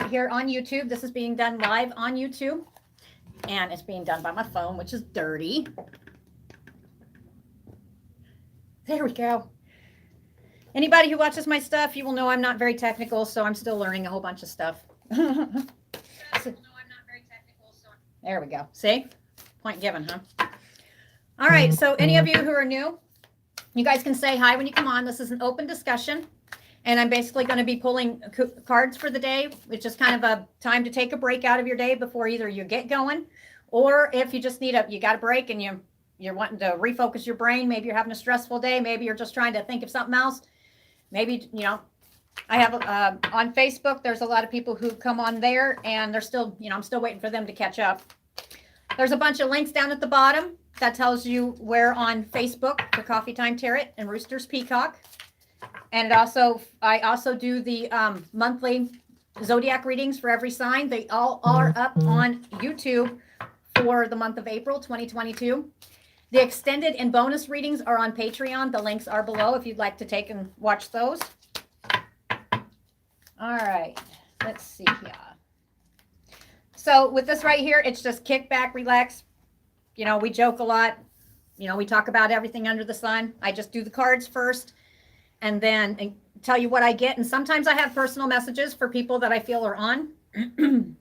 right here on YouTube. This is being done live on YouTube. And it's being done by my phone, which is dirty. There we go. Anybody who watches my stuff, you will know I'm not very technical, so I'm still learning a whole bunch of stuff. There we go. See? Point given, huh? All right, so any of you who are new, you guys can say hi when you come on. This is an open discussion, and I'm basically going to be pulling cards for the day, which is kind of a time to take a break out of your day before either you get going, or if you just need you got a break and you're wanting to refocus your brain. Maybe you're having a stressful day. Maybe you're just trying to think of something else. Maybe, I have on Facebook, there's a lot of people who come on there, and they're still, I'm still waiting for them to catch up. There's a bunch of links down at the bottom that tells you where on Facebook for Coffee Time Tarot and Roosters Peacock. And I also do the monthly zodiac readings for every sign. They all are up on YouTube for the month of April 2022. The extended and bonus readings are on Patreon. The links are below if you'd like to take and watch those. All right, let's see here. So with this right here, it's just kick back, relax. We joke a lot. We talk about everything under the sun. I just do the cards first and then tell you what I get. And sometimes I have personal messages for people that I feel are on.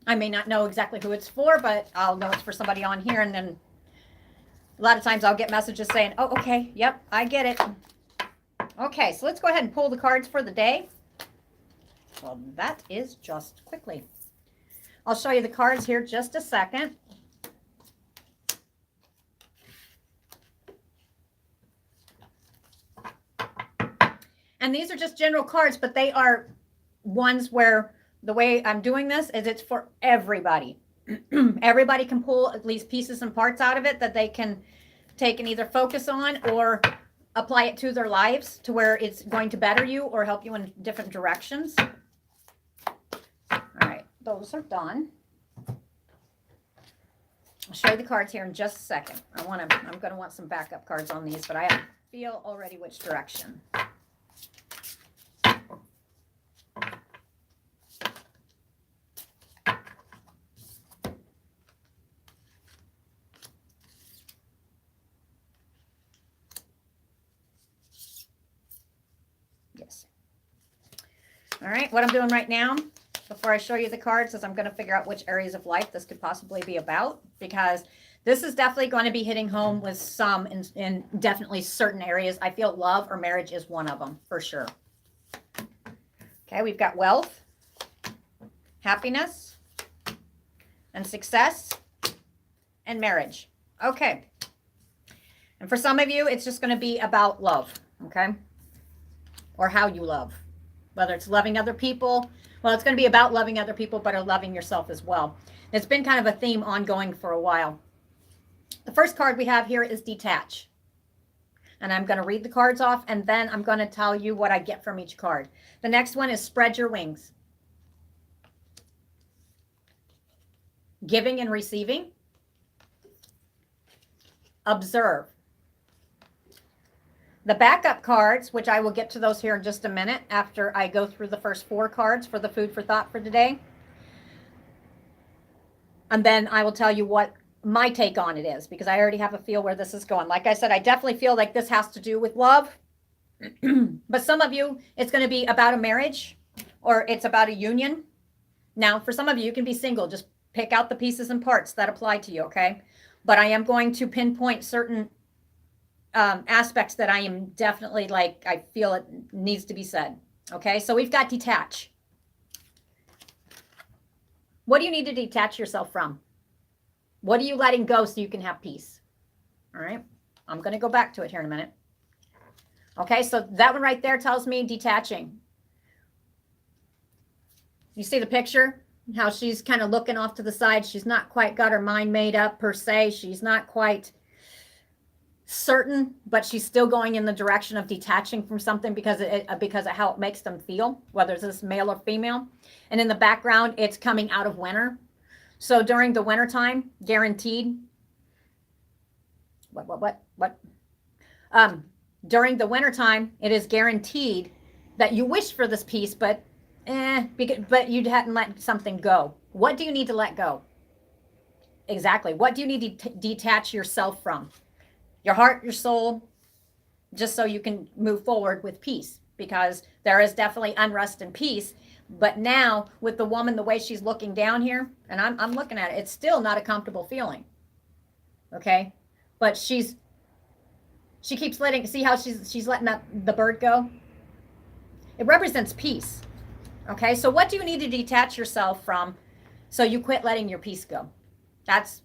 I may not know exactly who it's for, but I'll know it's for somebody on here. And then a lot of times I'll get messages saying, oh, okay, yep, I get it. Okay, so let's go ahead and pull the cards for the day. Well, that is just quickly. I'll show you the cards here just a second. And these are just general cards, but they are ones where the way I'm doing this is it's for everybody. Everybody can pull at least pieces and parts out of it that they can take and either focus on or apply it to their lives to where it's going to better you or help you in different directions. All right, those are done. I'll show you the cards here in just a second. I'm going to want some backup cards on these, but I feel already which direction. Yes. All right, what I'm doing right now before I show you the cards is I'm going to figure out which areas of life this could possibly be about, because this is definitely going to be hitting home with some in definitely certain areas. I feel love or marriage is one of them for sure. Okay, we've got wealth, happiness, and success, and marriage. Okay. And for some of you, it's just going to be about love, okay? Or how you love. Whether it's loving other people. Well, it's going to be about loving other people, but loving yourself as well. It's been kind of a theme ongoing for a while. The first card we have here is Detach. And I'm going to read the cards off, and then I'm going to tell you what I get from each card. The next one is Spread Your Wings. Giving and receiving. Observe. The backup cards, which I will get to those here in just a minute after I go through the first 4 cards for the food for thought for today. And then I will tell you what my take on it is, because I already have a feel where this is going. Like I said, I definitely feel like this has to do with love. But some of you, it's going to be about a marriage or it's about a union. Now, for some of you, you can be single. Just pick out the pieces and parts that apply to you, okay? But I am going to pinpoint certain aspects that I am definitely I feel it needs to be said. Okay, so we've got detach. What do you need to detach yourself from? What are you letting go so you can have peace? All right, I'm going to go back to it here in a minute. Okay, so that one right there tells me detaching. You see the picture? How she's kind of looking off to the side. She's not quite got her mind made up per se. She's not quite certain, but she's still going in the direction of detaching from something because of how it makes them feel, whether it's this male or female. And in the background, it's coming out of winter. So during the winter time, guaranteed. During the winter time, it is guaranteed that you wish for this peace, but but you hadn't let something go. What do you need to let go? Exactly. What do you need to detach yourself from? Your heart, your soul, just so you can move forward with peace, because there is definitely unrest and peace. But now with the woman, the way she's looking down here, and I'm looking at it, it's still not a comfortable feeling. Okay. But she keeps letting, see how she's letting the bird go? It represents peace. Okay. So what do you need to detach yourself from so you quit letting your peace go? That's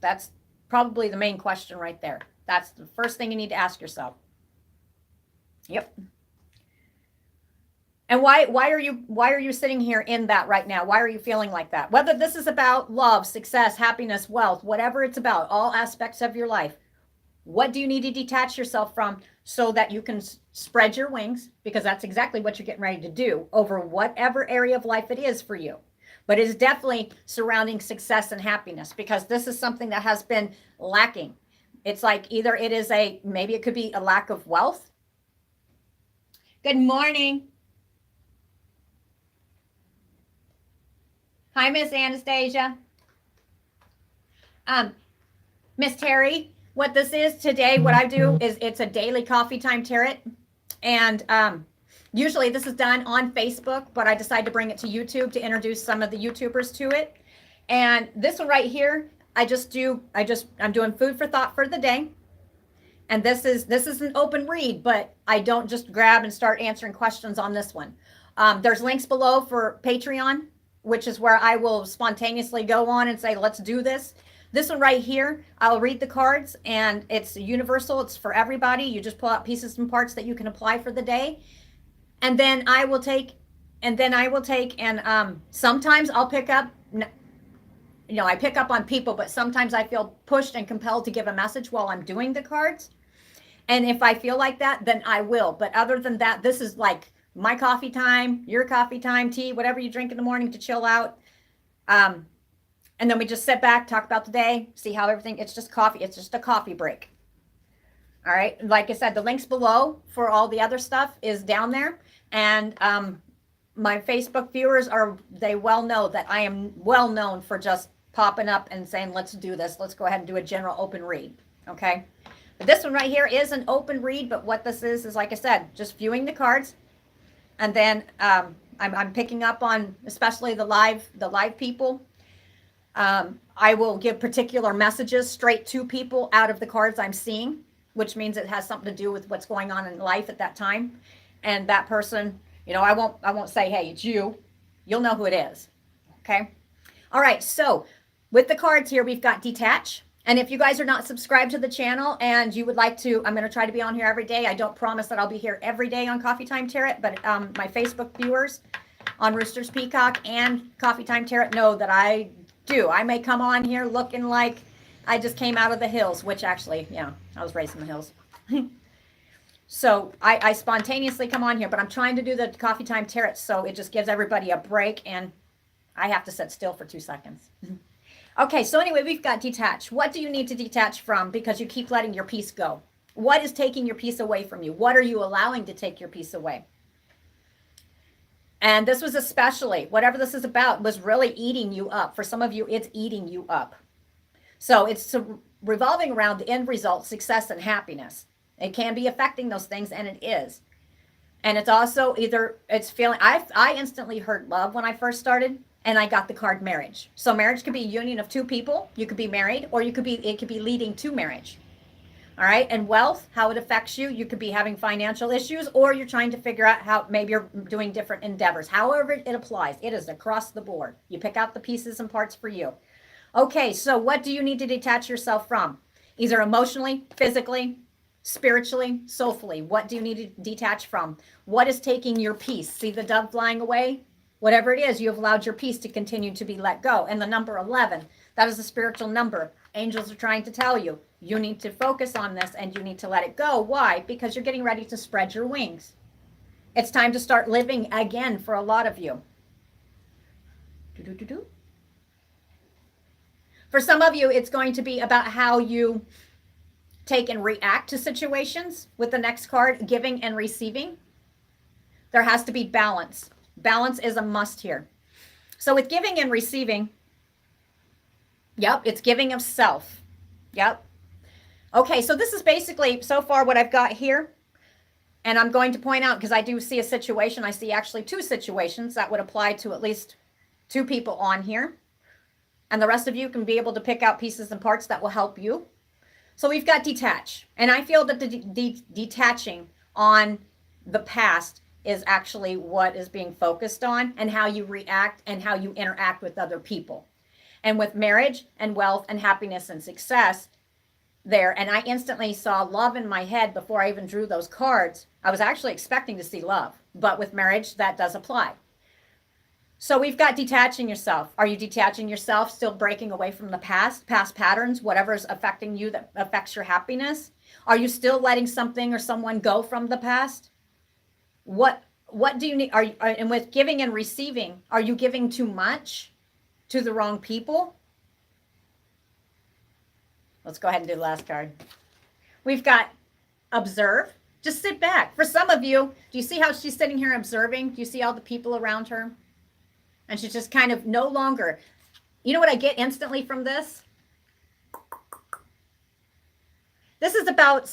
probably the main question right there. That's the first thing you need to ask yourself. Yep. And why are you sitting here in that right now? Why are you feeling like that? Whether this is about love, success, happiness, wealth, whatever it's about, all aspects of your life, what do you need to detach yourself from so that you can spread your wings? Because that's exactly what you're getting ready to do over whatever area of life it is for you. But it's definitely surrounding success and happiness, because this is something that has been lacking. It's like either it is maybe it could be a lack of wealth. Good morning. Hi, Miss Anastasia. Miss Terry, what this is today, what I do is it's a daily coffee time tarot. And usually this is done on Facebook, but I decided to bring it to YouTube to introduce some of the YouTubers to it. And this one right here, I'm doing food for thought for the day. And this is an open read, but I don't just grab and start answering questions on this one. There's links below for Patreon, which is where I will spontaneously go on and say, let's do this. This one right here, I'll read the cards, and it's universal. It's for everybody. You just pull out pieces and parts that you can apply for the day. And then I will take, and sometimes I'll pick up, I pick up on people, but sometimes I feel pushed and compelled to give a message while I'm doing the cards. And if I feel like that, then I will. But other than that, this is like my coffee time, your coffee time, tea, whatever you drink in the morning to chill out. And then we just sit back, talk about the day, see how everything, it's just coffee. It's just a coffee break. All right. Like I said, the links below for all the other stuff is down there. And my Facebook viewers they well know that I am well known for just popping up and saying, let's do this. Let's go ahead and do a general open read. Okay. But this one right here is an open read. But what this is like I said, just viewing the cards. And then I'm picking up on especially the live people. I will give particular messages straight to people out of the cards I'm seeing, which means it has something to do with what's going on in life at that time. And that person, I won't say, hey, it's you. You'll know who it is. Okay. All right. So with the cards here, we've got Detach. And if you guys are not subscribed to the channel and you would like to, I'm going to try to be on here every day. I don't promise that I'll be here every day on Coffee Time Tarot, but my Facebook viewers on Roosters Peacock and Coffee Time Tarot know that I do. I may come on here looking like I just came out of the hills, which actually, I was raised in the hills. So I spontaneously come on here, but I'm trying to do the Coffee Time Tarot, so it just gives everybody a break, and I have to sit still for 2 seconds. Okay, so anyway, we've got Detach. What do you need to detach from because you keep letting your peace go? What is taking your peace away from you? What are you allowing to take your peace away? And this was especially, whatever this is about, was really eating you up. For some of you, it's eating you up. So it's revolving around the end result, success and happiness. It can be affecting those things, and it is. And it's also it's feeling, I instantly heard love when I first started, and I got the card marriage. So marriage could be a union of two people. You could be married, or it could be leading to marriage. All right. And wealth, how it affects you. You could be having financial issues, or you're trying to figure out how maybe you're doing different endeavors. However it applies, it is across the board. You pick out the pieces and parts for you. Okay. So what do you need to detach yourself from? Either emotionally, physically, spiritually, soulfully. What do you need to detach from? What is taking your peace? See the dove flying away? Whatever it is, you have allowed your peace to continue to be let go. And the number 11, that is a spiritual number. Angels are trying to tell you, you need to focus on this and you need to let it go. Why? Because you're getting ready to spread your wings. It's time to start living again for a lot of you. For some of you, it's going to be about how you take and react to situations with the next card, giving and receiving. There has to be balance. Balance is a must here. So with giving and receiving, yep, it's giving of self. Yep. Okay, so this is basically so far what I've got here. And I'm going to point out, because I do see a situation, I see actually two situations that would apply to at least two people on here. And the rest of you can be able to pick out pieces and parts that will help you. So we've got detach. And I feel that the detaching on the past is actually what is being focused on, and how you react and how you interact with other people. And with marriage and wealth and happiness and success there, and I instantly saw love in my head before I even drew those cards. I was actually expecting to see love, but with marriage, that does apply. So we've got detaching yourself. Are you detaching yourself, still breaking away from the past patterns, whatever's affecting you that affects your happiness? Are you still letting something or someone go from the past? What do you need? And with giving and receiving, are you giving too much to the wrong people? Let's go ahead and do the last card. We've got observe. Just sit back. For some of you, do you see how she's sitting here observing? Do you see all the people around her? And she's just kind of no longer. You know what I get instantly from this? This is about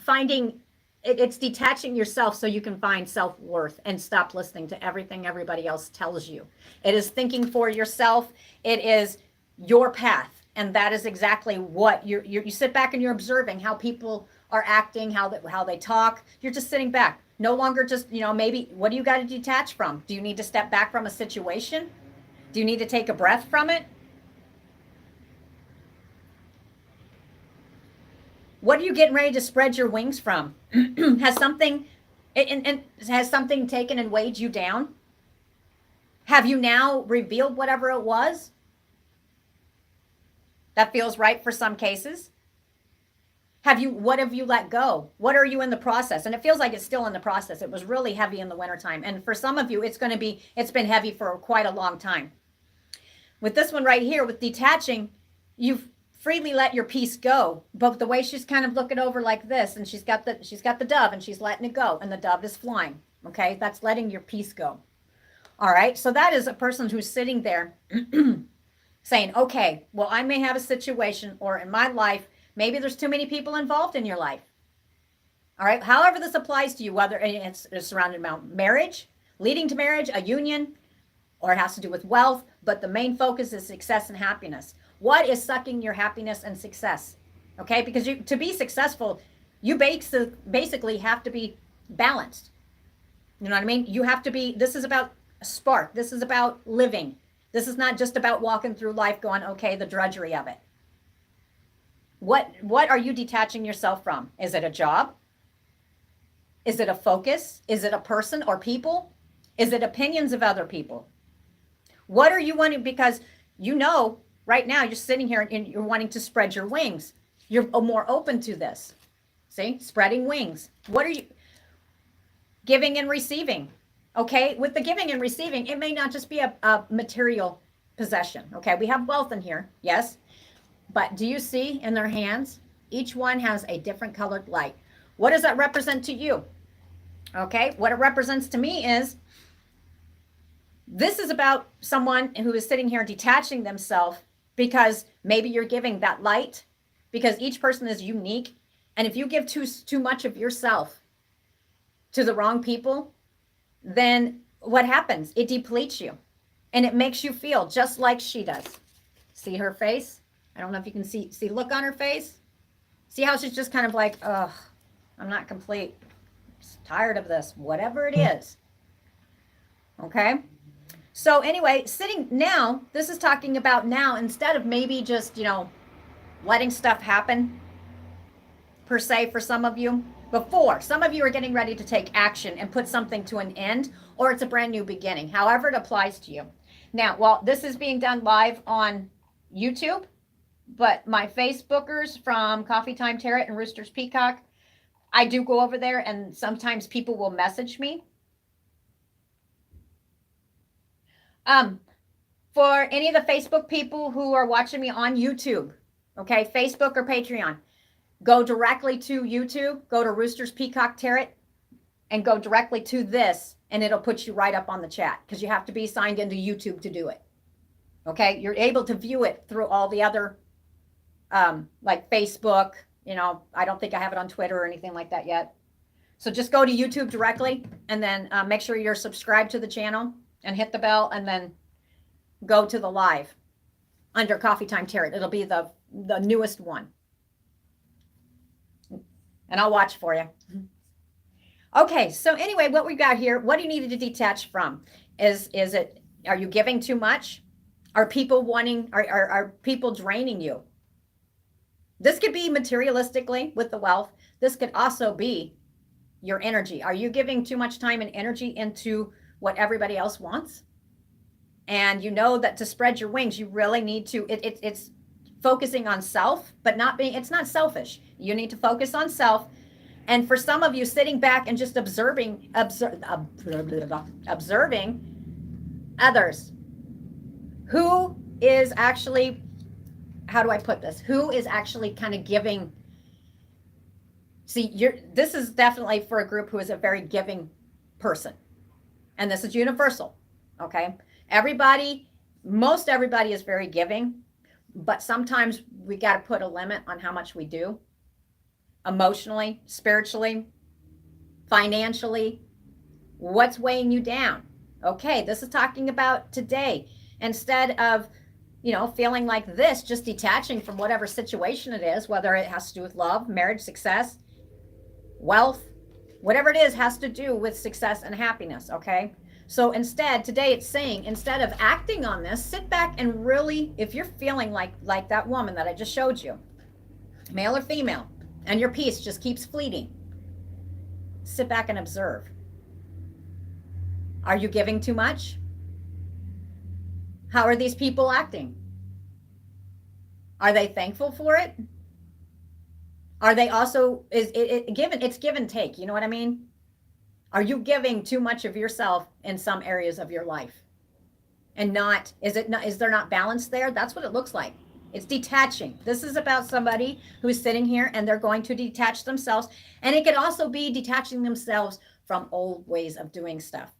finding, it's detaching yourself so you can find self-worth and stop listening to everything everybody else tells you. It is thinking for yourself. It is your path. And that is exactly what you sit back and you're observing how people are acting, how they talk. You're just sitting back. No longer just, maybe what do you got to detach from? Do you need to step back from a situation? Do you need to take a breath from it? What are you getting ready to spread your wings from? Has something taken and weighed you down? Have you now revealed whatever it was? That feels right for some cases. What have you let go? What are you in the process? And it feels like it's still in the process. It was really heavy in the wintertime. And for some of you, it's been heavy for quite a long time. With this one right here, with detaching, you've freely let your piece go. But the way she's kind of looking over like this, and she's got the dove and she's letting it go, and the dove is flying. Okay, that's letting your piece go. All right, so that is a person who's sitting there saying, okay, well, I may have a situation, or in my life, maybe there's too many people involved in your life. All right. However this applies to you, whether it's surrounded about marriage, leading to marriage, a union, or it has to do with wealth, but the main focus is success and happiness. What is sucking your happiness and success? Okay. Because to be successful, you basically have to be balanced. You know what I mean? You have to be, this is about a spark. This is about living. This is not just about walking through life going, okay, the drudgery of it. What are you detaching yourself from? Is it a job? Is it a focus? Is it a person or people? Is it opinions of other people? What are you wanting? Because right now you're sitting here and you're wanting to spread your wings. You're more open to this. See, spreading wings. What are you giving and receiving? Okay, with the giving and receiving, it may not just be a material possession. Okay, we have wealth in here, yes. But do you see in their hands? Each one has a different colored light. What does that represent to you? Okay, what it represents to me is this is about someone who is sitting here detaching themselves because maybe you're giving that light, because each person is unique. And if you give too much of yourself to the wrong people, then what happens? It depletes you and it makes you feel just like she does. See her face? I don't know if you can see look on her face. See how she's just kind of like, ugh, I'm not complete. I'm just tired of this, whatever it is. Okay. So anyway, sitting now, this is talking about now, instead of maybe just, letting stuff happen per se for some of you. Before, some of you are getting ready to take action and put something to an end, or it's a brand new beginning, however it applies to you. Now, while this is being done live on YouTube, but my Facebookers from Coffee Time Tarot and Roosters Peacock, I do go over there and sometimes people will message me. For any of the Facebook people who are watching me on YouTube, okay, Facebook or Patreon, go directly to YouTube, go to Roosters Peacock Tarot, and go directly to this and it'll put you right up on the chat because you have to be signed into YouTube to do it. Okay, you're able to view it through all the other, like Facebook. You know, I don't think I have it on Twitter or anything like that yet. So just go to YouTube directly, and then make sure you're subscribed to the channel and hit the bell, and then go to the live under Coffee Time Tarot. It'll be the newest one. And I'll watch for you. Okay, so anyway, what we got here, what do you need to detach from? Are you giving too much? Are people are people draining you? This could be materialistically with the wealth. This could also be your energy. Are you giving too much time and energy into what everybody else wants? And you know that to spread your wings, you really need to, it's focusing on self, but it's not selfish. You need to focus on self. And for some of you, sitting back and just observing others. Who is actually, how do I put this? Who is actually kind of giving? See, this is definitely for a group who is a very giving person. And this is universal, okay? Most everybody is very giving, but sometimes we got to put a limit on how much we do. Emotionally, spiritually, financially, what's weighing you down? Okay, this is talking about today. Instead of, feeling like this, just detaching from whatever situation it is, whether it has to do with love, marriage, success, wealth, whatever it is has to do with success and happiness, okay? So instead, today it's saying, instead of acting on this, sit back and really, if you're feeling like that woman that I just showed you, male or female, and your peace just keeps fleeting, sit back and observe. Are you giving too much? How are these people acting? Are they thankful for it? Are they also, it's give and take, you know what I mean? Are you giving too much of yourself in some areas of your life? And is there not balance there? That's what it looks like. It's detaching. This is about somebody who is sitting here and they're going to detach themselves. And it could also be detaching themselves from old ways of doing stuff.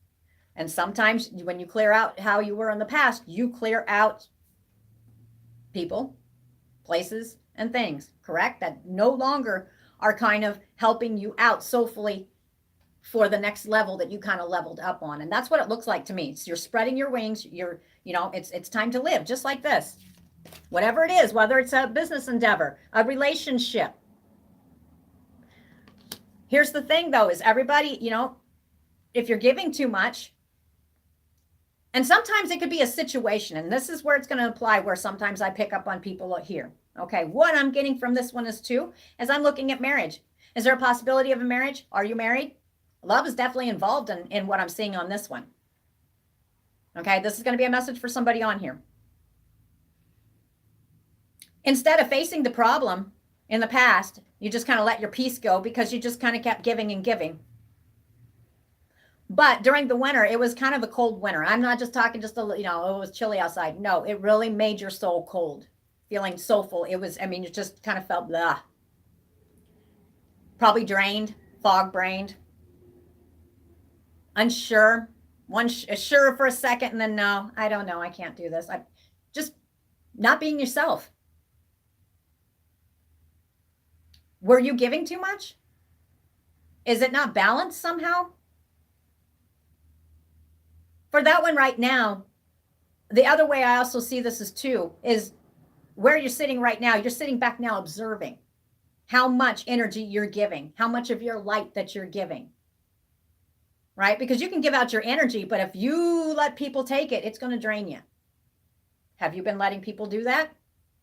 And sometimes when you clear out how you were in the past, you clear out people, places, and things, correct? That no longer are kind of helping you out soulfully for the next level that you kind of leveled up on. And that's what it looks like to me. So you're spreading your wings. It's time to live just like this. Whatever it is, whether it's a business endeavor, a relationship. Here's the thing though, is everybody, if you're giving too much, and sometimes it could be a situation, and this is where it's going to apply, where sometimes I pick up on people here. Okay, what I'm getting from this one is too, as I'm looking at marriage. Is there a possibility of a marriage? Are you married? Love is definitely involved in what I'm seeing on this one. Okay, this is going to be a message for somebody on here. Instead of facing the problem in the past, you just kind of let your peace go because you just kind of kept giving and giving. But during the winter, it was kind of a cold winter. I'm not just talking it was chilly outside. No, it really made your soul cold, feeling soulful. You just kind of felt blah. Probably drained, fog-brained, unsure, sure for a second, and then no, I don't know, I can't do this. I just not being yourself. Were you giving too much? Is it not balanced somehow? For that one right now, the other way I also see this is where you're sitting right now. You're sitting back now observing how much energy you're giving, how much of your light that you're giving, right? Because you can give out your energy, but if you let people take it, it's going to drain you. Have you been letting people do that?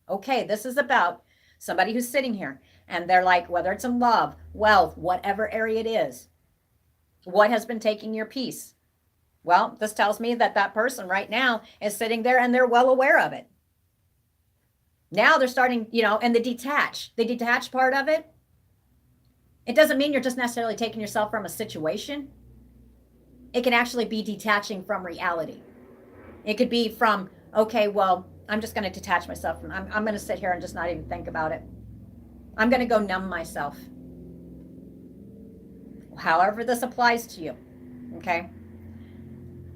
Okay, this is about somebody who's sitting here and they're like, whether it's in love, wealth, whatever area it is, what has been taking your peace? Well, this tells me that person right now is sitting there and they're well aware of it. Now they're starting, and the detach part of it, it doesn't mean you're just necessarily taking yourself from a situation. It can actually be detaching from reality. It could be from, okay, well, I'm just going to detach myself from, I'm going to sit here and just not even think about it. I'm going to go numb myself. However this applies to you, okay?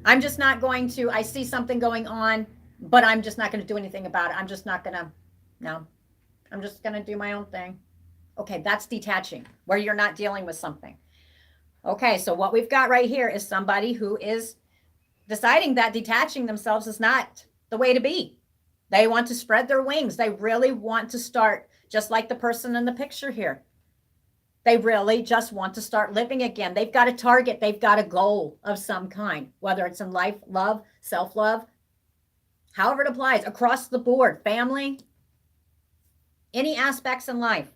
I'm just not going to, I see something going on, but I'm just not going to do anything about it. I'm just not going to, no, I'm just going to do my own thing. Okay, that's detaching, where you're not dealing with something. Okay, so what we've got right here is somebody who is deciding that detaching themselves is not the way to be. They want to spread their wings. They really want to start, just like the person in the picture here. They really just want to start living again. They've got a target. They've got a goal of some kind, whether it's in life, love, self-love, however it applies, across the board, family, any aspects in life.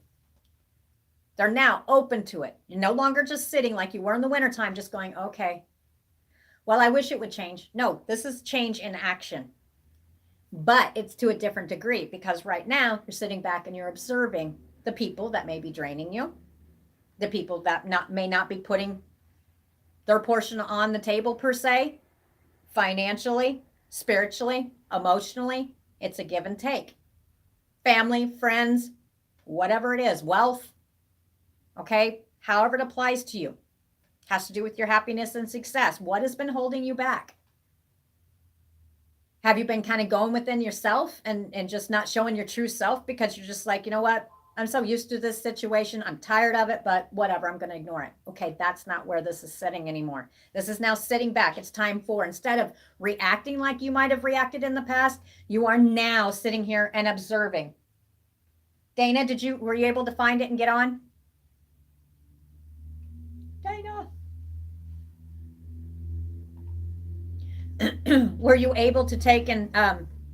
They're now open to it. You're no longer just sitting like you were in the wintertime, just going, okay, well, I wish it would change. No, this is change in action. But it's to a different degree, because right now you're sitting back and you're observing the people that may be draining you, the people that may not be putting their portion on the table per se, financially, spiritually, emotionally. It's a give and take. Family, friends, whatever it is, wealth, okay, however it applies to you, has to do with your happiness and success. What has been holding you back? Have you been kind of going within yourself and just not showing your true self because you're just like, you know what? I'm so used to this situation. I'm tired of it, but whatever, I'm going to ignore it. Okay, that's not where this is sitting anymore. This is now sitting back. It's time for, instead of reacting like you might have reacted in the past, you are now sitting here and observing. Dana, were you able to find it and get on? Dana. Were you able to take and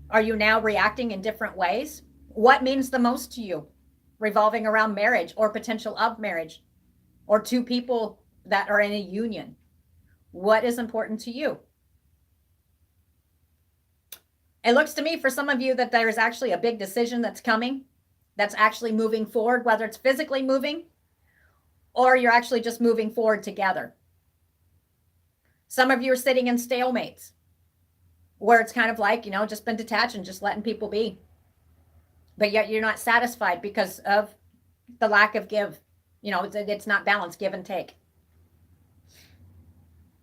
are you now reacting in different ways? What means the most to you revolving around marriage or potential of marriage or two people that are in a union? What is important to you? It looks to me for some of you that there is actually a big decision that's coming, that's actually moving forward, whether it's physically moving or you're actually just moving forward together. Some of you are sitting in stalemates where it's kind of like, just been detached and just letting people be. But yet you're not satisfied because of the lack of give. It's not balanced, give and take.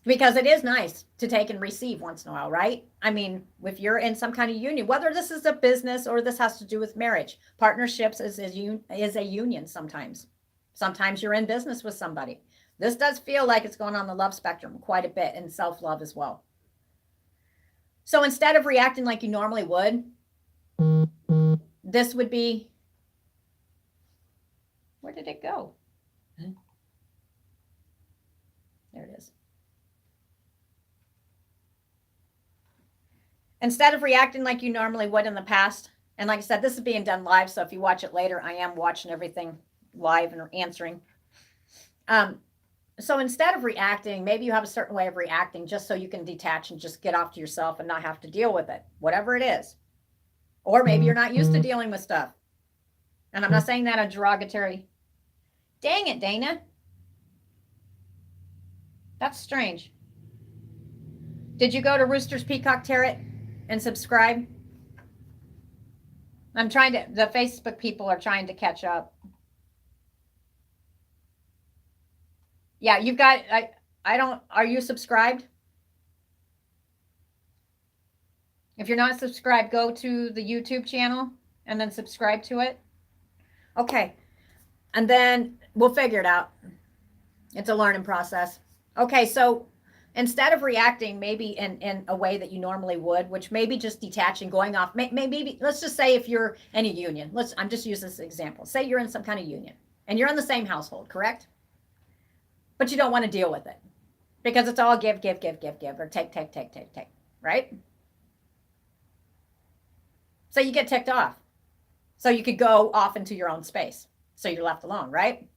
Because it is nice to take and receive once in a while, right? I mean, if you're in some kind of union, whether this is a business or this has to do with marriage, partnerships is a union sometimes. Sometimes you're in business with somebody. This does feel like it's going on the love spectrum quite a bit, and self-love as well. So instead of reacting like you normally would, this would be, where did it go? There it is. Instead of reacting like you normally would in the past, and like I said, this is being done live, so if you watch it later, I am watching everything live and answering. So instead of reacting, maybe you have a certain way of reacting just so you can detach and just get off to yourself and not have to deal with it, whatever it is. Or maybe you're not used to dealing with stuff. And I'm not saying that a derogatory. Dang it, Dana. That's strange. Did you go to Roosters Peacock Tarot and subscribe? The Facebook people are trying to catch up. Yeah, you've got, are you subscribed? If you're not subscribed, go to the YouTube channel and then subscribe to it. Okay. And then we'll figure it out. It's a learning process. Okay, so instead of reacting maybe in a way that you normally would, which maybe just detaching, going off, maybe let's just say if you're in a union, I'm just use this example. Say you're in some kind of union and you're in the same household, correct? But you don't want to deal with it because it's all give, or take, right? So you get ticked off. So you could go off into your own space. So you're left alone, right?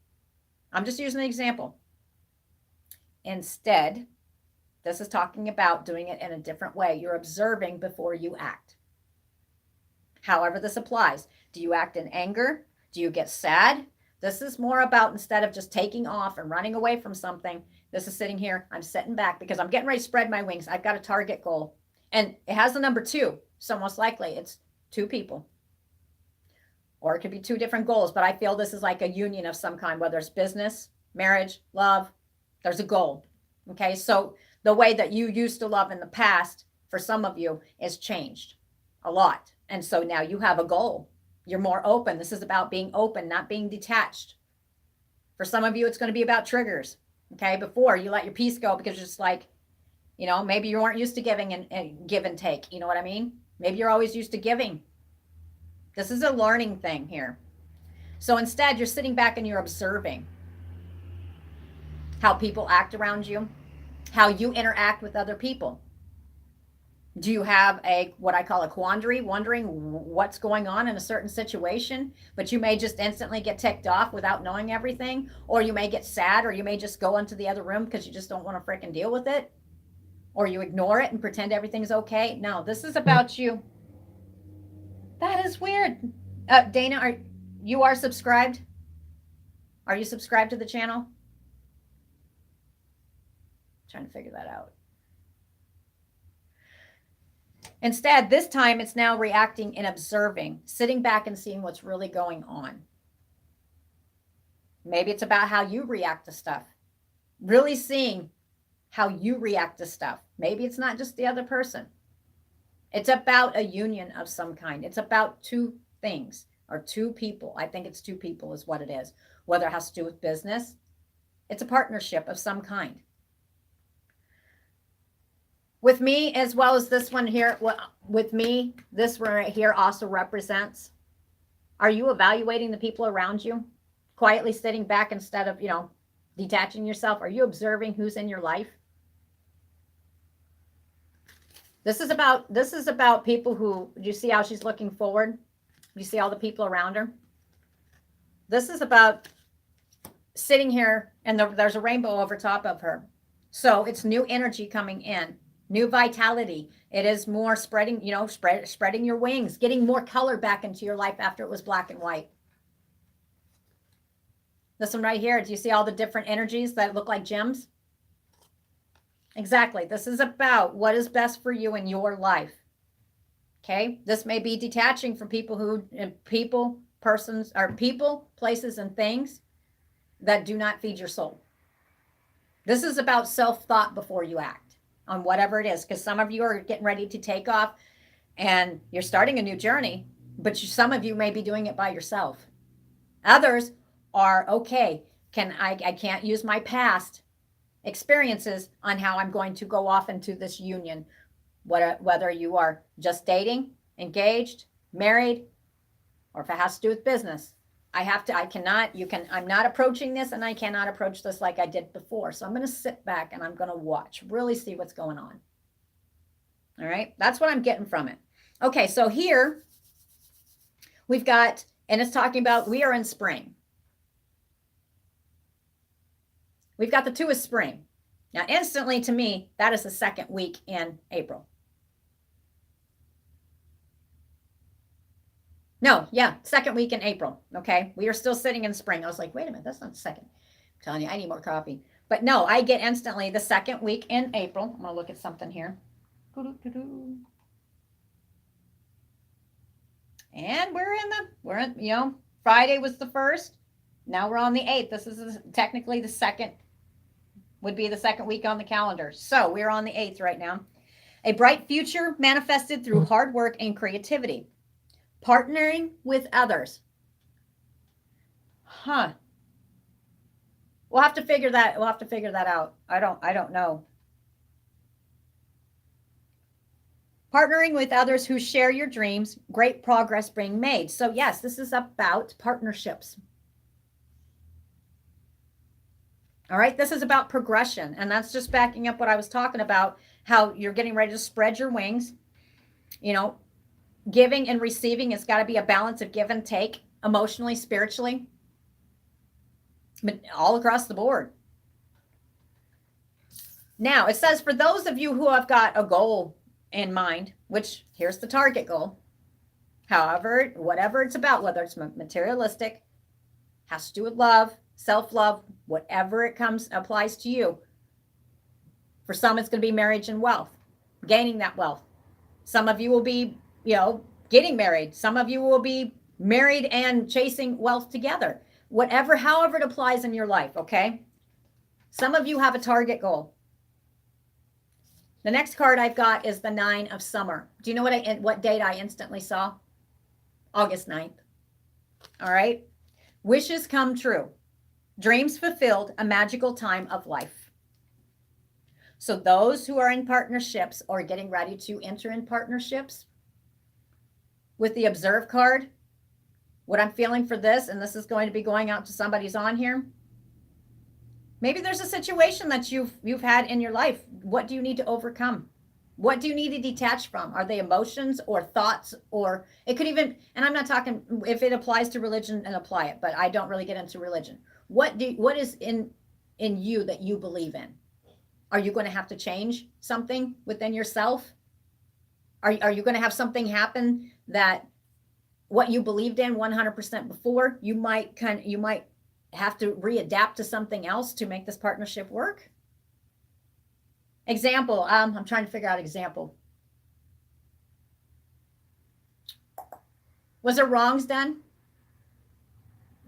I'm just using an example. Instead, this is talking about doing it in a different way. You're observing before you act. However this applies. Do you act in anger? Do you get sad? This is more about, instead of just taking off and running away from something, this is sitting here. I'm sitting back because I'm getting ready to spread my wings. I've got a target goal. And it has the number 2. So most likely it's 2 people. Or it could be 2 different goals. But I feel this is like a union of some kind, whether it's business, marriage, love. There's a goal. Okay, so the way that you used to love in the past, for some of you, is changed a lot. And so now you have a goal. You're more open. This is about being open, not being detached. For some of you, it's going to be about triggers. Okay. Before, you let your peace go because it's just like, you know, maybe you weren't used to giving and give and take. You know what I mean? Maybe you're always used to giving. This is a learning thing here. So instead, you're sitting back and you're observing how people act around you, how you interact with other people. Do you have what I call a quandary, wondering what's going on in a certain situation, but you may just instantly get ticked off without knowing everything, or you may get sad, or you may just go into the other room because you just don't want to freaking deal with it, or you ignore it and pretend everything's okay? No, this is about you. That is weird. Dana, you are subscribed? Are you subscribed to the channel? Trying to figure that out. Instead, this time it's now reacting and observing, sitting back and seeing what's really going on. Maybe it's about how you react to stuff. Really seeing how you react to stuff. Maybe it's not just the other person. It's about a union of some kind. It's about two things or two people. I think it's two people is what it is. Whether it has to do with business, it's a partnership of some kind. With me, as well as this one here, with me, this one right here also represents, are you evaluating the people around you? Quietly sitting back instead of, detaching yourself? Are you observing who's in your life? This is about people who, do you see how she's looking forward? Do you see all the people around her? This is about sitting here and there's a rainbow over top of her. So it's new energy coming in. New vitality. It is more spreading, spreading your wings, getting more color back into your life after it was black and white. This one right here, do you see all the different energies that look like gems? Exactly. This is about what is best for you in your life. Okay. This may be detaching from people, places, and things that do not feed your soul. This is about self-thought before you act on whatever it is, because some of you are getting ready to take off and you're starting a new journey, but some of you may be doing it by yourself. Others are, okay, I can't use my past experiences on how I'm going to go off into this union, whether you are just dating, engaged, married, or if it has to do with business. I'm not approaching this, and I cannot approach this like I did before. So I'm going to sit back and I'm going to watch, really see what's going on. All right. That's what I'm getting from it. Okay. So here we've got, and it's talking about, we are in spring. We've got the 2 of spring. Now, instantly to me, that is the second week in April. No, yeah, second week in April. Okay. We are still sitting in spring. I was like, wait a minute, that's not the second. I'm telling you, I need more coffee. But no, I get instantly the second week in April. I'm going to look at something here. And we're in, Friday was the 1st. Now we're on the 8th. This is technically the second, would be the second week on the calendar. So we're on the 8th right now. A bright future manifested through hard work and creativity. Partnering with others. We'll have to figure that out. I don't know. Partnering with others who share your dreams, great progress being made. So yes, this is about partnerships. All right, this is about progression, and that's just backing up what I was talking about, how you're getting ready to spread your wings. Giving and receiving, it's got to be a balance of give and take, emotionally, spiritually, but all across the board. Now, it says for those of you who have got a goal in mind, which here's the target goal. However, whatever it's about, whether it's materialistic, has to do with love, self-love, whatever it applies to you. For some, it's going to be marriage and wealth, gaining that wealth. Some of you will be getting married. Some of you will be married and chasing wealth together. However it applies in your life, okay? Some of you have a target goal. The next card I've got is the 9 of Summer. Do you know what date I instantly saw? August 9th. All right. Wishes come true. Dreams fulfilled, a magical time of life. So those who are in partnerships or getting ready to enter in partnerships, with the Observe card, what I'm feeling for this, and this is going to be going out to somebody who's on here. Maybe there's a situation that you've had in your life. What do you need to overcome? What do you need to detach from? Are they emotions or thoughts? Or it could even, and I'm not talking if it applies to religion and apply it, but I don't really get into religion. What is in you that you believe in? Are you going to have to change something within yourself? Are you going to have something happen that what you believed in 100% before, you might have to readapt to something else to make this partnership work? Example, I'm trying to figure out example. Was there wrongs done?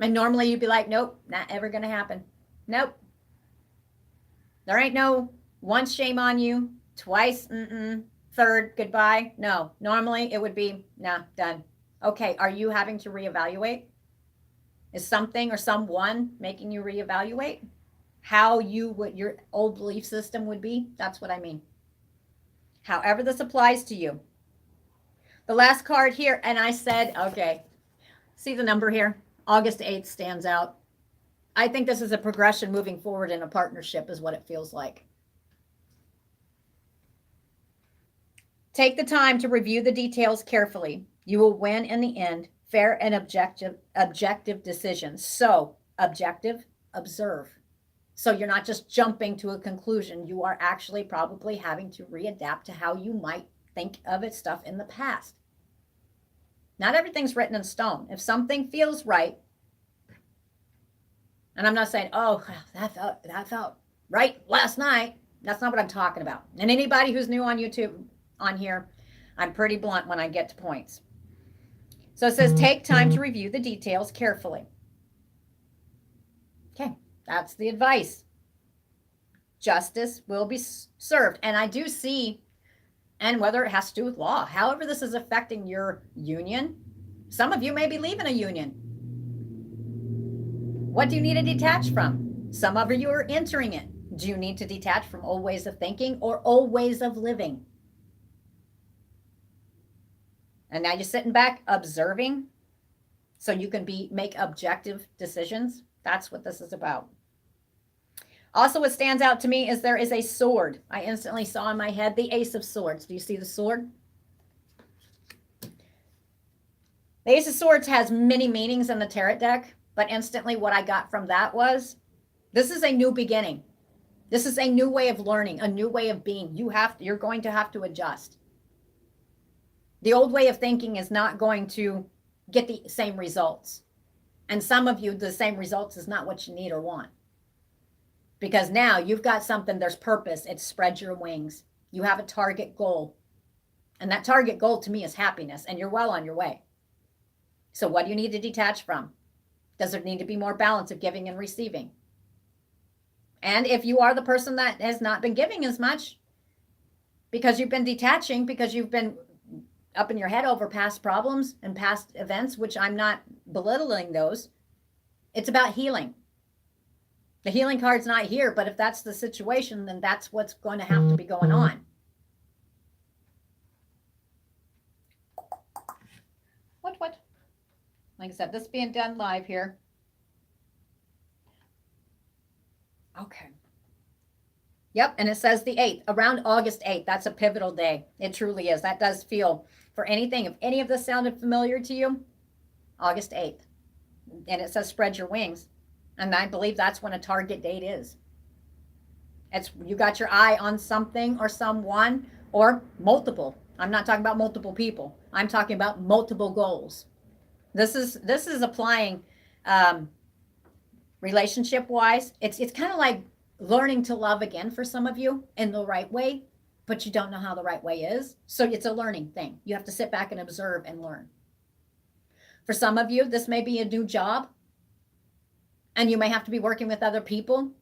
And normally you'd be like, nope, not ever going to happen. Nope. There ain't no once shame on you, twice, third, goodbye. No, normally it would be, nah, done. Okay, are you having to reevaluate? Is something or someone making you reevaluate how your old belief system would be? That's what I mean. However this applies to you. The last card here, and I said, okay, see the number here? August 8th stands out. I think this is a progression moving forward in a partnership is what it feels like. Take the time to review the details carefully. You will win in the end. Fair and objective decisions. So, objective, observe. So you're not just jumping to a conclusion. You are actually probably having to readapt to how you might think of it stuff in the past. Not everything's written in stone. If something feels right, and I'm not saying, oh, that felt right last night. That's not what I'm talking about. And anybody who's new on YouTube on here, I'm pretty blunt when I get to points. So it says, take time to review the details carefully. Okay, that's the advice. Justice will be served. And I do see, and whether it has to do with law, however this is affecting your union, some of you may be leaving a union. What do you need to detach from? Some of you are entering it. Do you need to detach from old ways of thinking or old ways of living? And now you're sitting back observing so you can make objective decisions. That's what this is about. Also, what stands out to me is there is a sword. I instantly saw in my head the Ace of Swords. Do you see the sword? The Ace of Swords has many meanings in the tarot deck, but instantly what I got from that was, this is a new beginning. This is a new way of learning, a new way of being. You're going to have to adjust. The old way of thinking is not going to get the same results. And some of you, the same results is not what you need or want. Because now you've got something, there's purpose. It's spread your wings. You have a target goal. And that target goal to me is happiness. And you're well on your way. So what do you need to detach from? Does there need to be more balance of giving and receiving? And if you are the person that has not been giving as much because you've been detaching, because you've been up in your head over past problems and past events, which I'm not belittling those, it's about healing. The healing card's not here, but if that's the situation, then that's what's going to have to be going on. What? Like I said, this being done live here. Okay. Yep, and it says the 8th, around August 8th. That's a pivotal day. It truly is. That does feel, for anything, if any of this sounded familiar to you, August 8th. And it says spread your wings. And I believe that's when a target date is. It's you got your eye on something or someone or multiple. I'm not talking about multiple people. I'm talking about multiple goals. This is applying relationship-wise. It's kind of like learning to love again for some of you in the right way, but you don't know how the right way is. So it's a learning thing. You have to sit back and observe and learn. For some of you, this may be a new job, and you may have to be working with other people,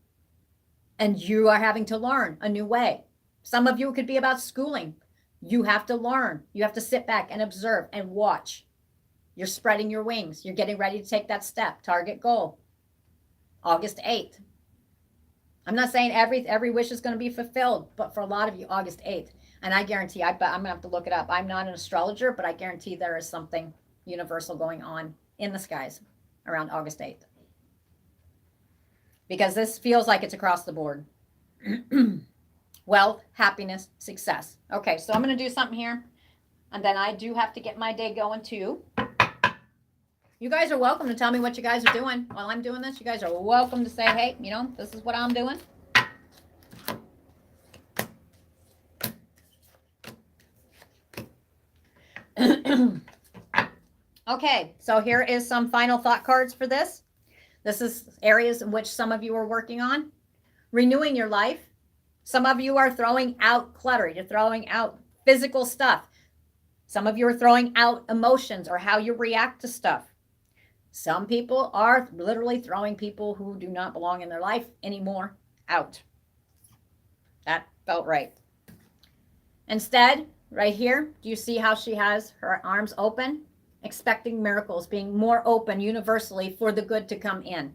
and you are having to learn a new way. Some of you it could be about schooling. You have to learn. You have to sit back and observe and watch. You're spreading your wings. You're getting ready to take that step. Target goal. August 8th. I'm not saying every wish is going to be fulfilled, but for a lot of you, August 8th. And I guarantee, I'm going to have to look it up. I'm not an astrologer, but I guarantee there is something universal going on in the skies around August 8th. Because this feels like it's across the board. Wealth, happiness, success. Okay, so I'm going to do something here. And then I do have to get my day going too. You guys are welcome to tell me what you guys are doing while I'm doing this. You guys are welcome to say, hey, this is what I'm doing. Okay, so here is some final thought cards for this. This is areas in which some of you are working on. Renewing your life. Some of you are throwing out clutter. You're throwing out physical stuff. Some of you are throwing out emotions or how you react to stuff. Some people are literally throwing people who do not belong in their life anymore out. That felt right. Instead, right here, do you see how she has her arms open? Expecting miracles, being more open universally for the good to come in.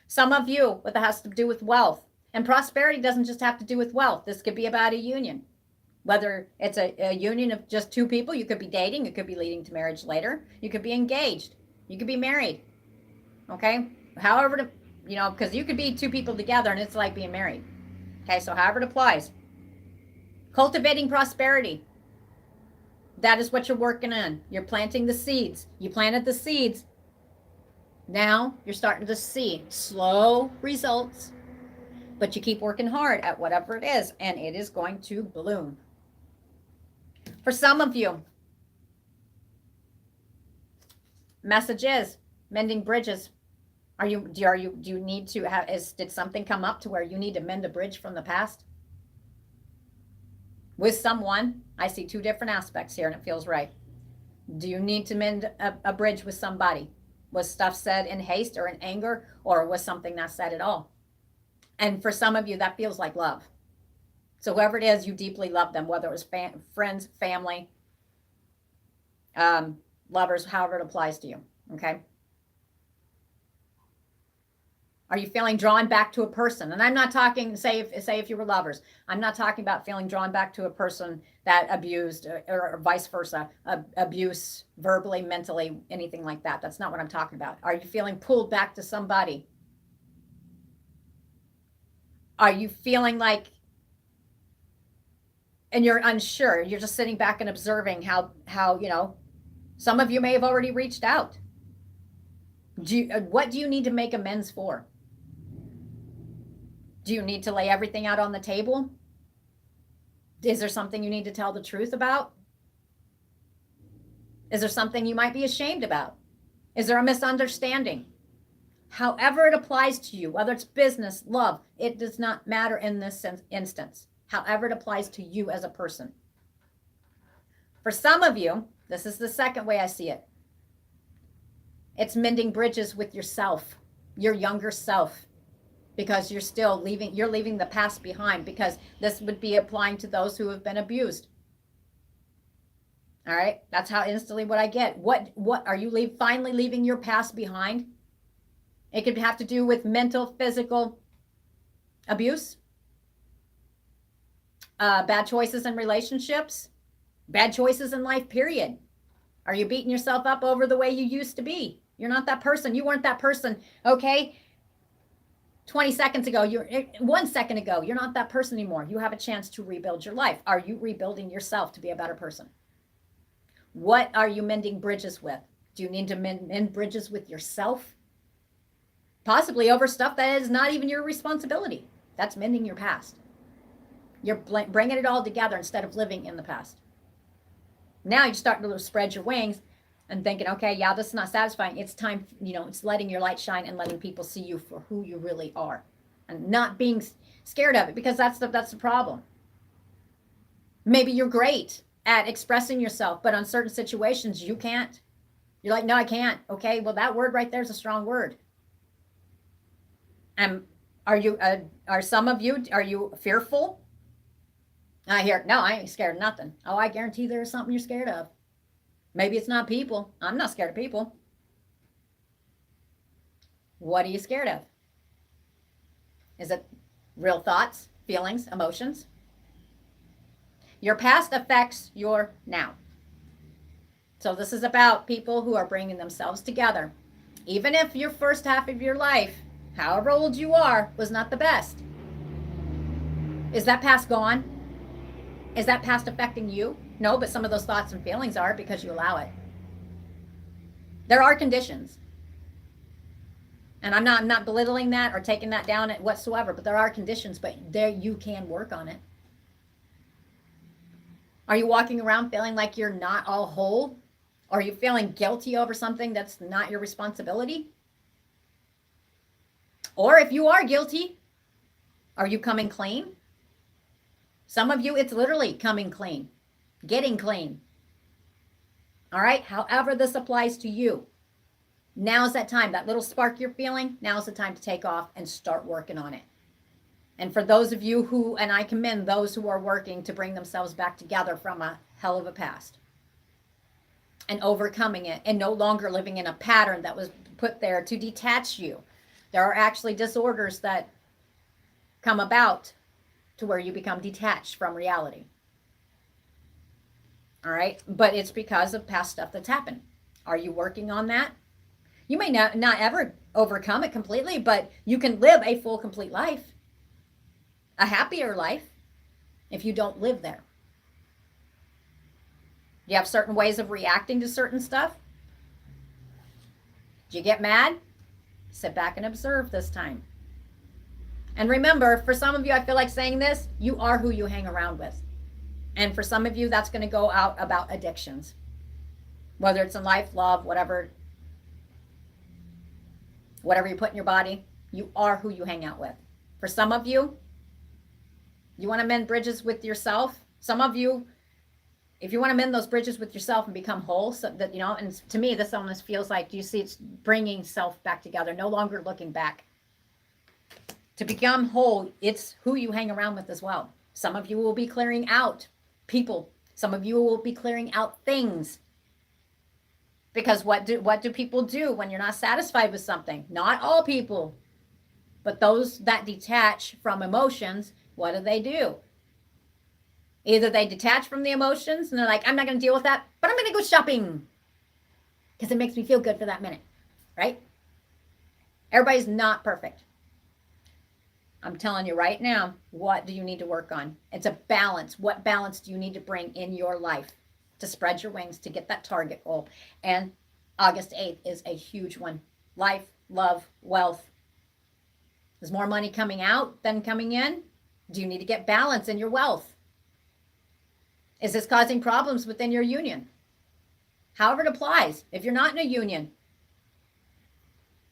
Some of you, what that has to do with wealth. And prosperity doesn't just have to do with wealth. This could be about a union. Whether it's a union of just two people, you could be dating, it could be leading to marriage later. You could be engaged. You could be married. Okay? However, because you could be two people together and it's like being married. Okay, so however it applies. Cultivating prosperity. That is what you're working on. You're planting the seeds. You planted the seeds. Now you're starting to see slow results, but you keep working hard at whatever it is, and it is going to bloom. For some of you, message is mending bridges. Do you need to have, did something come up to where you need to mend a bridge from the past? With someone, I see two different aspects here and it feels right. Do you need to mend a bridge with somebody? Was stuff said in haste or in anger, or was something not said at all? And for some of you, that feels like love. So whoever it is, you deeply love them, whether it was friends, family, lovers, however it applies to you, okay? Are you feeling drawn back to a person? And I'm not talking, say if you were lovers, I'm not talking about feeling drawn back to a person that abused or vice versa, abuse verbally, mentally, anything like that. That's not what I'm talking about. Are you feeling pulled back to somebody? Are you feeling like, and you're unsure, you're just sitting back and observing how some of you may have already reached out. What do you need to make amends for? Do you need to lay everything out on the table? Is there something you need to tell the truth about? Is there something you might be ashamed about? Is there a misunderstanding? However it applies to you, whether it's business, love, it does not matter in this instance. However it applies to you as a person. For some of you, this is the second way I see it. It's mending bridges with yourself, your younger self, because you're leaving the past behind, because this would be applying to those who have been abused. All right, that's how instantly what I get. What are you finally leaving your past behind? It could have to do with mental, physical abuse, bad choices in relationships, bad choices in life, period. Are you beating yourself up over the way you used to be? You're not that person. You weren't that person, okay? 20 seconds ago, 1 second ago, you're not that person anymore. You have a chance to rebuild your life. Are you rebuilding yourself to be a better person? What are you mending bridges with? Do you need to mend bridges with yourself? Possibly over stuff that is not even your responsibility. That's mending your past. You're bringing it all together instead of living in the past. Now you're starting to spread your wings and thinking, okay, yeah, this is not satisfying. It's time, it's letting your light shine and letting people see you for who you really are and not being scared of it, because that's the problem. Maybe you're great at expressing yourself, but on certain situations you can't. You're like, no, I can't. Okay, well, that word right there is a strong word. Are some of you, are you fearful I hear, no, I ain't scared of nothing. Oh, I guarantee there's something you're scared of. Maybe it's not people. I'm not scared of people. What are you scared of? Is it real thoughts, feelings, emotions? Your past affects your now. So this is about people who are bringing themselves together. Even if your first half of your life, however old you are, was not the best. Is that past gone? Is that past affecting you? No, but some of those thoughts and feelings are because you allow it. There are conditions. And I'm not belittling that or taking that down whatsoever, but there are conditions, but there you can work on it. Are you walking around feeling like you're not all whole? Are you feeling guilty over something that's not your responsibility? Or if you are guilty, are you coming clean? Some of you, it's literally coming clean, getting clean. All right, however this applies to you. Now's that time, that little spark you're feeling, now's the time to take off and start working on it. And for those of you who, and I commend those who are working to bring themselves back together from a hell of a past and overcoming it and no longer living in a pattern that was put there to detach you. There are actually disorders that come about to where you become detached from reality. All right, but it's because of past stuff that's happened. Are you working on that? You may not ever overcome it completely, but you can live a full, complete life, a happier life, if you don't live there. You have certain ways of reacting to certain stuff. Do you get mad? Sit back and observe this time. And remember, for some of you, I feel like saying this, you are who you hang around with. And for some of you, that's going to go out about addictions, whether it's in life, love, whatever you put in your body, you are who you hang out with. For some of you, you want to mend bridges with yourself. Some of you, if you want to mend those bridges with yourself and become whole, so that, and to me, this almost feels like, you see, it's bringing self back together, no longer looking back. To become whole, it's who you hang around with as well. Some of you will be clearing out people. Some of you will be clearing out things. Because what do people do when you're not satisfied with something? Not all people, but those that detach from emotions, what do? Either they detach from the emotions and they're like, I'm not going to deal with that, but I'm going to go shopping because it makes me feel good for that minute, right? Everybody's not perfect. I'm telling you right now, what do you need to work on? It's a balance. What balance do you need to bring in your life to spread your wings to get that target goal? And August 8th is a huge one. Life, love, wealth. Is more money coming out than coming in? Do you need to get balance in your wealth? Is this causing problems within your union? However it applies. If you're not in a union,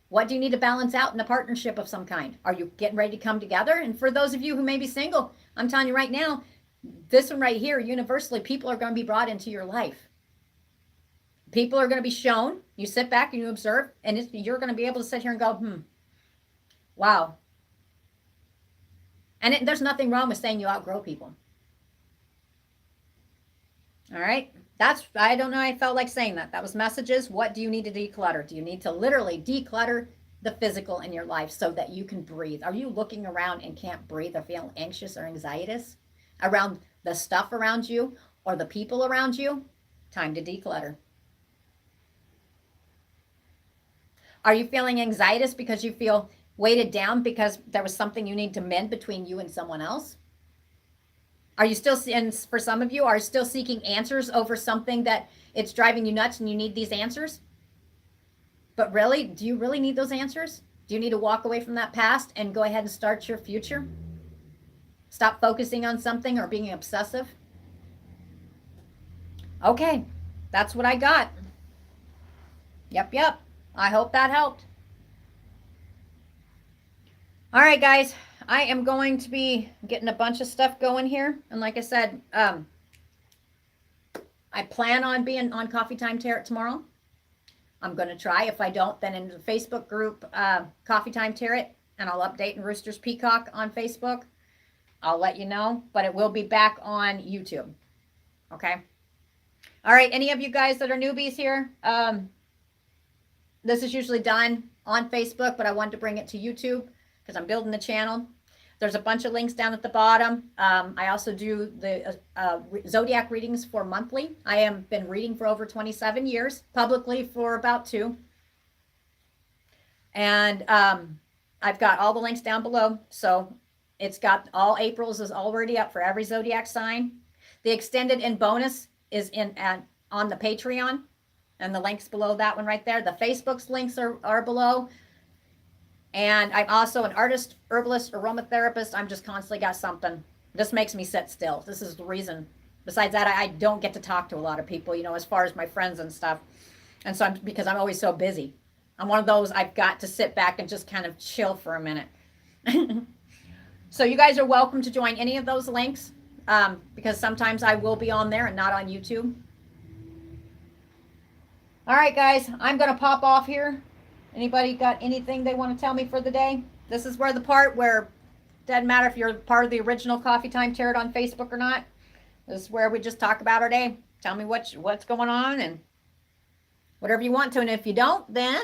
what do you need to balance out in a partnership of some kind? Are you getting ready to come together? And for those of you who may be single, I'm telling you right now, this one right here, universally, people are going to be brought into your life. People are going to be shown. You sit back and you observe, and you're going to be able to sit here and go, wow. And there's nothing wrong with saying you outgrow people. All right. I don't know. I felt like saying that. That was messages. What do you need to declutter? Do you need to literally declutter the physical in your life so that you can breathe? Are you looking around and can't breathe or feel anxious or anxietous around the stuff around you or the people around you? Time to declutter. Are you feeling anxietous because you feel weighted down because there was something you need to mend between you and someone else? Are you still, and for some of you, are still seeking answers over something that it's driving you nuts and you need these answers? But really, do you really need those answers? Do you need to walk away from that past and go ahead and start your future? Stop focusing on something or being obsessive? Okay, that's what I got. Yep. I hope that helped. All right, guys. I am going to be getting a bunch of stuff going here. And like I said, I plan on being on Coffee Time Tarot tomorrow. I'm going to try. If I don't, then in the Facebook group, Coffee Time Tarot, and I'll update in Roosters Peacock on Facebook. I'll let you know, but it will be back on YouTube. Okay. All right. Any of you guys that are newbies here, this is usually done on Facebook, but I wanted to bring it to YouTube because I'm building the channel. There's a bunch of links down at the bottom. I also do the zodiac readings for monthly. I have been reading for over 27 years, publicly for about 2. And I've got all the links down below. So it's got all April's is already up for every zodiac sign. The extended and bonus is on the Patreon, and the links below that one right there. The Facebook's links are below. And I'm also an artist, herbalist, aromatherapist. I'm just constantly got something. This makes me sit still. This is the reason. Besides that, I don't get to talk to a lot of people, you know, as far as my friends and stuff. And so because I'm always so busy. I'm one of those, I've got to sit back and just kind of chill for a minute. So you guys are welcome to join any of those links, because sometimes I will be on there and not on YouTube. All right, guys, I'm going to pop off here. Anybody got anything they want to tell me for the day? This is where the part where it doesn't matter if you're part of the original Coffee Time Tarot on Facebook or not. This is where we just talk about our day. Tell me what's going on and whatever you want to. And if you don't, then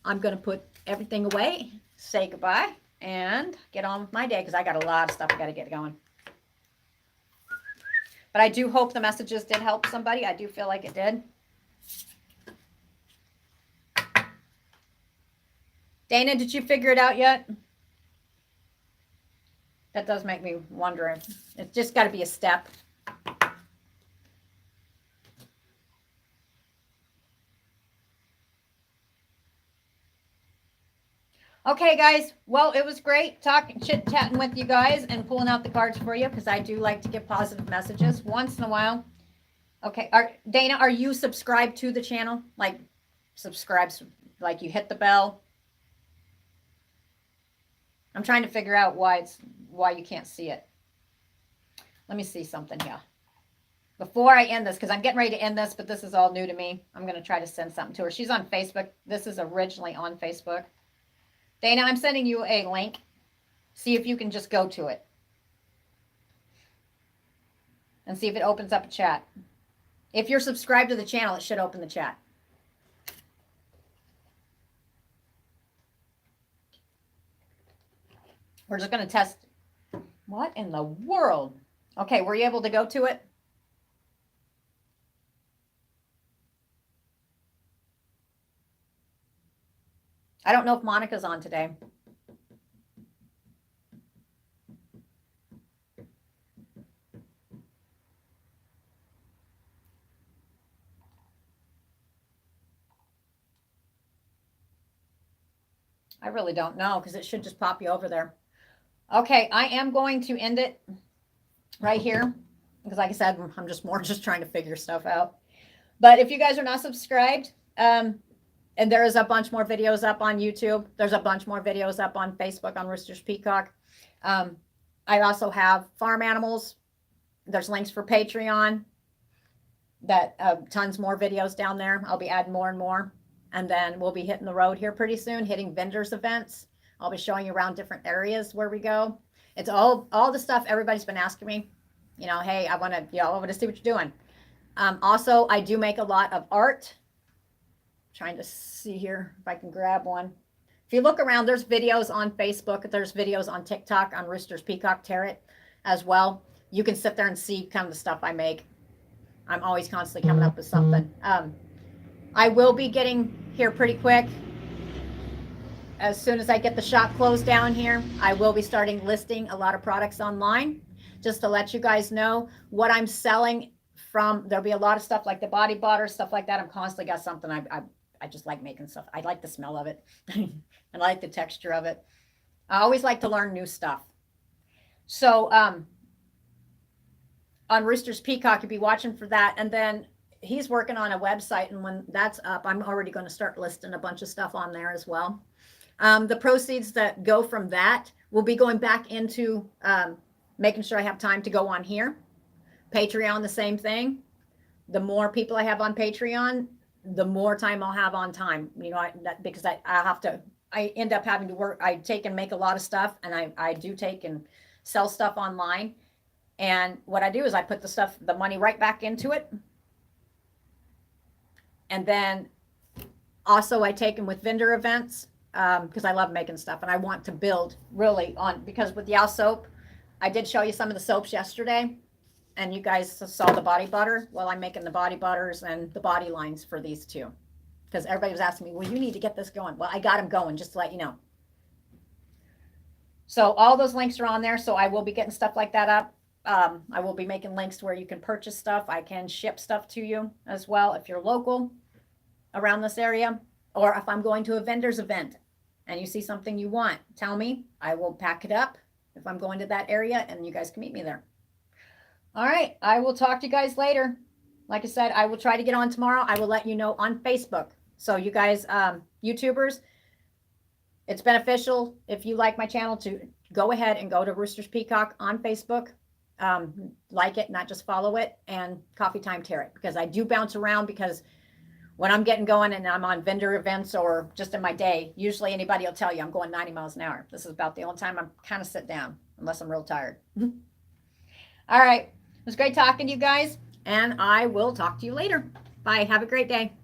I'm going to put everything away, say goodbye, and get on with my day because I got a lot of stuff I got to get going. But I do hope the messages did help somebody. I do feel like it did. Dana, did you figure it out yet? That does make me wonder. It's just got to be a step. Okay, guys. Well, it was great talking, chit-chatting with you guys and pulling out the cards for you because I do like to give positive messages once in a while. Okay. Dana, are you subscribed to the channel? Like, subscribe, like you hit the bell? I'm trying to figure out why you can't see it. Let me see something here. Before I end this, because I'm getting ready to end this, but this is all new to me. I'm going to try to send something to her. She's on Facebook. This is originally on Facebook. Dana, I'm sending you a link. See if you can just go to it. And see if it opens up a chat. If you're subscribed to the channel, it should open the chat. We're just going to test. What in the world? Okay, were you able to go to it? I don't know if Monica's on today. I really don't know because it should just pop you over there. Okay, I am going to end it right here because like I said, I'm just trying to figure stuff out. But if you guys are not subscribed, and there is a bunch more videos up on YouTube. There's a bunch more videos up on Facebook on Roosters Peacock. I also have farm animals. There's links for Patreon. Tons more videos down there. I'll be adding more and more. And then we'll be hitting the road here pretty soon, hitting vendors events. I'll be showing you around different areas where we go. It's all the stuff everybody's been asking me. You know, hey, I want to see what you're doing. Also, I do make a lot of art. Trying to see here if I can grab one. If you look around, there's videos on Facebook. There's videos on TikTok on Roosters Peacock Tarot as well. You can sit there and see kind of the stuff I make. I'm always constantly coming up with something. I will be getting here pretty quick. As soon as I get the shop closed down here, I will be starting listing a lot of products online just to let you guys know what I'm selling from. There'll be a lot of stuff like the body butter, stuff like that. I'm constantly got something. I just like making stuff. I like the smell of it. I like the texture of it. I always like to learn new stuff. So on Roosters Peacock, you'll be watching for that. And then he's working on a website. And when that's up, I'm already going to start listing a bunch of stuff on there as well. The proceeds that go from that will be going back into making sure I have time to go on here. Patreon, the same thing. The more people I have on Patreon, the more time I'll have on time. You know, because I end up having to work. I take and make a lot of stuff, and I do take and sell stuff online. And what I do is I put the money right back into it. And then also I take them with vendor events because I love making stuff and I want to build really on, because with Yao soap, I did show you some of the soaps yesterday and you guys saw the body butter. Well, I'm making the body butters and the body lines for these two because everybody was asking me, well, you need to get this going. Well, I got them going, just to let you know. So all those links are on there. So I will be getting stuff like that up. I will be making links to where you can purchase stuff. I can ship stuff to you as well if you're local around this area, or if I'm going to a vendor's event and you see something you want, tell me. I will pack it up if I'm going to that area and you guys can meet me there. All right, I will talk to you guys later. Like I said, I will try to get on tomorrow. I will let you know on Facebook. So you guys, YouTubers, it's beneficial if you like my channel to go ahead and go to Roosters Peacock on Facebook. Like it, not just follow it, and Coffee Time Tarot, because I do bounce around, because when I'm getting going and I'm on vendor events or just in my day, usually anybody will tell you I'm going 90 miles an hour. This is about the only time I'm kind of sit down, unless I'm real tired. All right. It was great talking to you guys, and I will talk to you later. Bye. Have a great day.